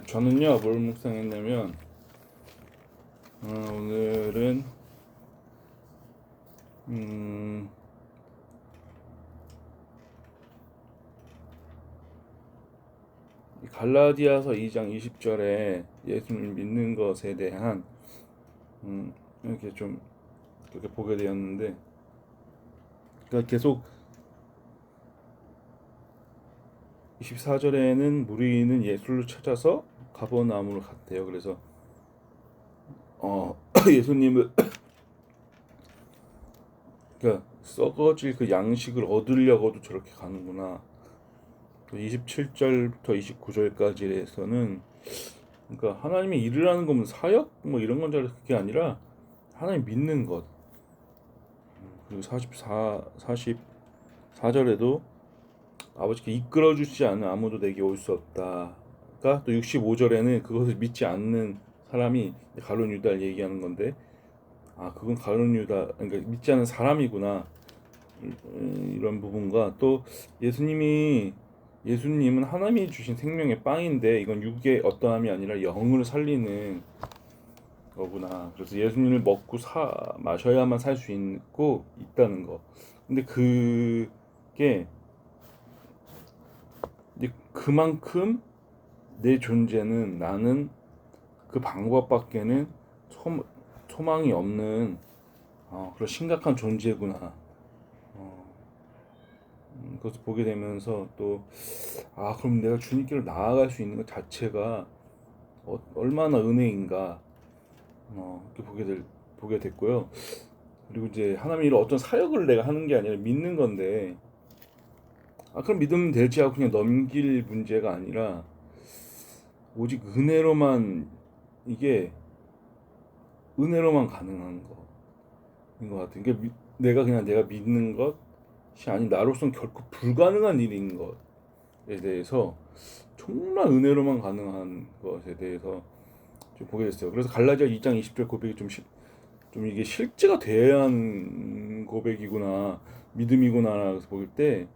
저는요, 뭘 묵상했냐면, 오늘은, 음, 갈라디아서 2장 20절에 예수님 믿는 것에 대한, 이렇게 좀, 그렇게 보게 되었는데, 그러니까 계속 24절에는 무리는 예수를 찾아서 가버나움으로 갔대요. 그래서, 예수님을, 그러니까 썩어질 그 양식을 얻으려고도 저렇게 가는구나. 27절부터 29절까지에서는 그러니까 하나님의 일을 하는 거면 사역 뭐 이런 건 줄 알았을 게 아니라 하나님 믿는 것. 그리고 44절에도 아버지께 이끌어 주시지 않는 아무도 내게 올 수 없다가 또 65절에는 그것을 믿지 않는 사람이 가룟 유다를 얘기하는 건데 그건 가룟 유다 그러니까 믿지 않는 사람이구나. 이런 부분과 또 예수님은 하나님이 주신 생명의 빵인데 이건 육의 어떠함이 아니라 영을 살리는 거구나. 그래서 예수님을 먹고 마셔야만 살 수 있고 있다는 거. 근데 그게 이제 그만큼 내 존재는 나는 그 방법밖에는 소망이 없는 그런 심각한 존재구나. 그것을 보게 되면서 또 그럼 내가 주님께로 나아갈 수 있는 것 자체가 얼마나 은혜인가 이렇게 보게 됐고요. 그리고 이제 하나님이 어떤 사역을 내가 하는 게 아니라 믿는 건데 그럼 믿으면 되지 하고 그냥 넘길 문제가 아니라 오직 은혜로만 이게 은혜로만 가능한 거인 것 같아요. 그러니까 내가 믿는 것이 아닌 나로서는 결코 불가능한 일인 것에 대해서 정말 은혜로만 가능한 것에 대해서 좀 보게 됐어요. 그래서 갈라디아 2장 20절 고백이 좀 이게 실제가 돼야 하는 고백이구나, 믿음이구나. 그래서 볼 때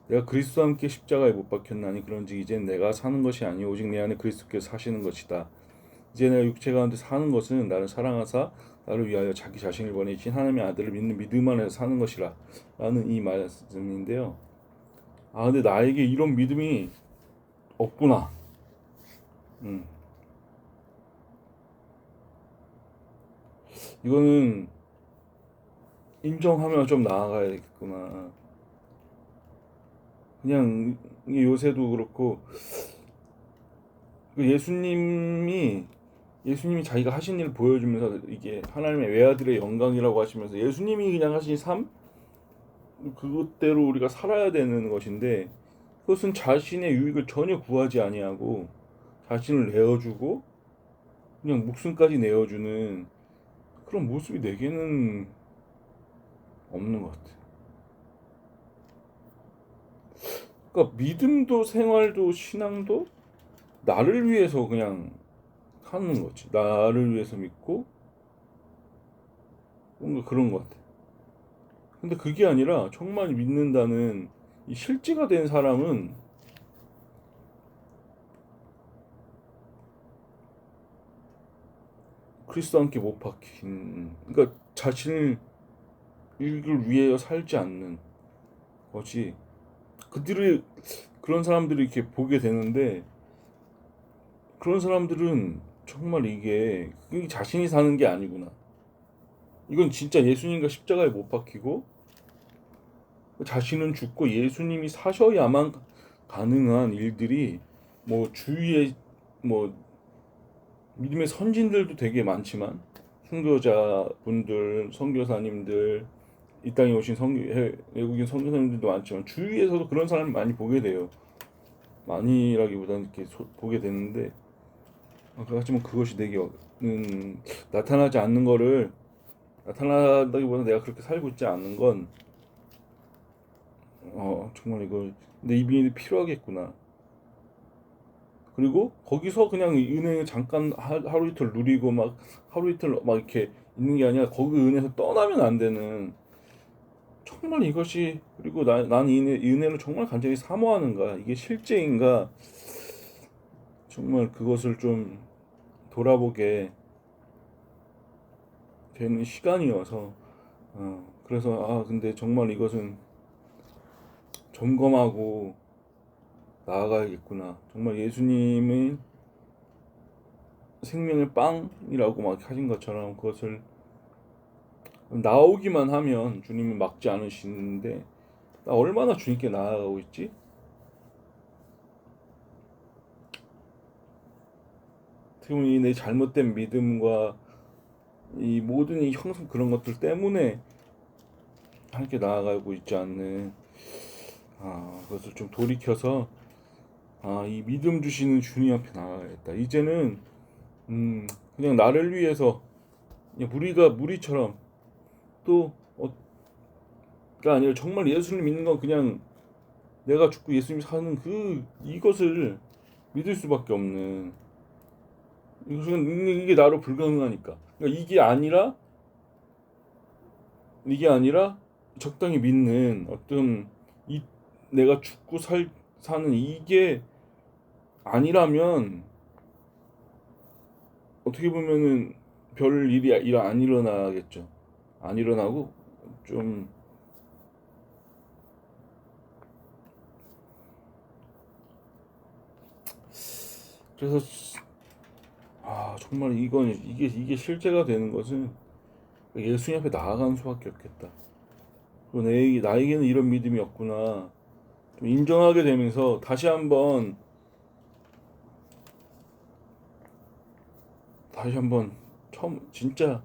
내가 그리스도와 함께 십자가에 못 박혔나니 그런즉 이젠 내가 사는 것이 아니오 오직 내 안에 그리스도께서 사시는 것이다. 이제 내가 육체 가운데 사는 것은 나를 사랑하사 나를 위하여 자기 자신을 보내신 하나님의 아들을 믿는 믿음 안에서 사는 것이라 라는 이 말씀인데요. 근데 나에게 이런 믿음이 없구나. 음. 이거는 인정하며 좀 나아가야겠구나. 그냥 요새도 그렇고 예수님이 자기가 하신 일을 보여주면서 이게 하나님의 외아들의 영광이라고 하시면서 예수님이 그냥 하신 삶 그것대로 우리가 살아야 되는 것인데 그것은 자신의 유익을 전혀 구하지 아니하고 자신을 내어주고 그냥 목숨까지 내어주는 그런 모습이 내게는 없는 것 같아. 그러니까 믿음도 생활도 신앙도 나를 위해서 그냥 하는 거지. 나를 위해서 믿고 뭔가 그런 것 같아. 근데 그게 아니라 정말 믿는다는 이 실제가 된 사람은 그리스도 함께 못 박힌 그러니까 자신을 이익을 위하여 살지 않는 거지. 그들이 그런 사람들이 이렇게 보게 되는데 그런 사람들은 정말 이게 자신이 사는 게 아니구나. 이건 진짜 예수님과 십자가에 못 박히고 자신은 죽고 예수님이 사셔야만 가능한 일들이 뭐 주위에 뭐 믿음의 선진들도 되게 많지만 선교자분들, 선교사님들, 이 땅에 오신 외국인 선교사님들도 많지만 주위에서도 그런 사람을 많이 보게 돼요. 많이라기보다는 이렇게 보게 되는데 하지만 그것이 내게는 나타나지 않는 거를 나타나다기보다 내가 그렇게 살고 있지 않는 건 정말 이거 내 이민이 필요하겠구나. 그리고 거기서 그냥 은행에 잠깐 하루 이틀 누리고 막 하루 이틀 막 이렇게 있는 게 아니라 거기 은혜에서 떠나면 안 되는 정말 이것이 그리고 난이 은혜를 정말 간절히 사모하는가 이게 실제인가 정말 그것을 좀 돌아보게 되는 시간이어서 그래서 근데 정말 이것은 점검하고 나아가야겠구나. 정말 예수님은 생명의 빵이라고 막 하신 것처럼 그것을 나오기만 하면 주님은 막지 않으시는데 나 얼마나 주님께 나아가고 있지? 어떻게 보면 이 내 잘못된 믿음과 이 모든 이 형성 그런 것들 때문에 함께 나아가고 있지 않는 그것을 좀 돌이켜서 이 믿음 주시는 주님 앞에 나아가야겠다. 이제는 그냥 나를 위해서 그냥 무리처럼 또 가 아니라 정말 예수를 믿는 건 그냥 내가 죽고 예수님이 사는 이것을 믿을 수밖에 없는 이게 나로 불가능하니까. 그러니까 이게 아니라 적당히 믿는 어떤 이 내가 죽고 사는 이게 아니라면 어떻게 보면은 별 일이 안 일어나겠죠. 안 일어나고 좀 그래서 정말 이게 실제가 되는 것은 예수님 앞에 나아가는 수밖에 없겠다. 그리고 나에게는 이런 믿음이 없구나. 좀 인정하게 되면서 다시 한번 처음 진짜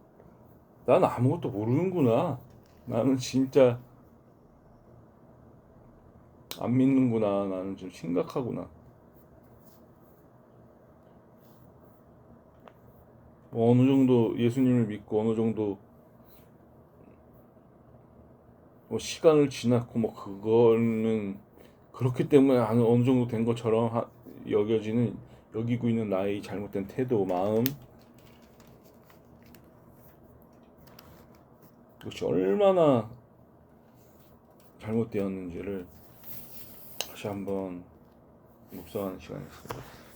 나는 아무것도 모르는구나. 나는 진짜 안 믿는구나. 나는 좀 심각하구나. 뭐 어느 정도 예수님을 믿고 어느 정도 뭐 시간을 지났고 뭐 그거는 그렇기 때문에 어느 정도 된 것처럼 여기고 있는 나의 잘못된 태도, 마음 그것이 얼마나 잘못되었는지를 다시 한번 묵상하는 시간이었습니다.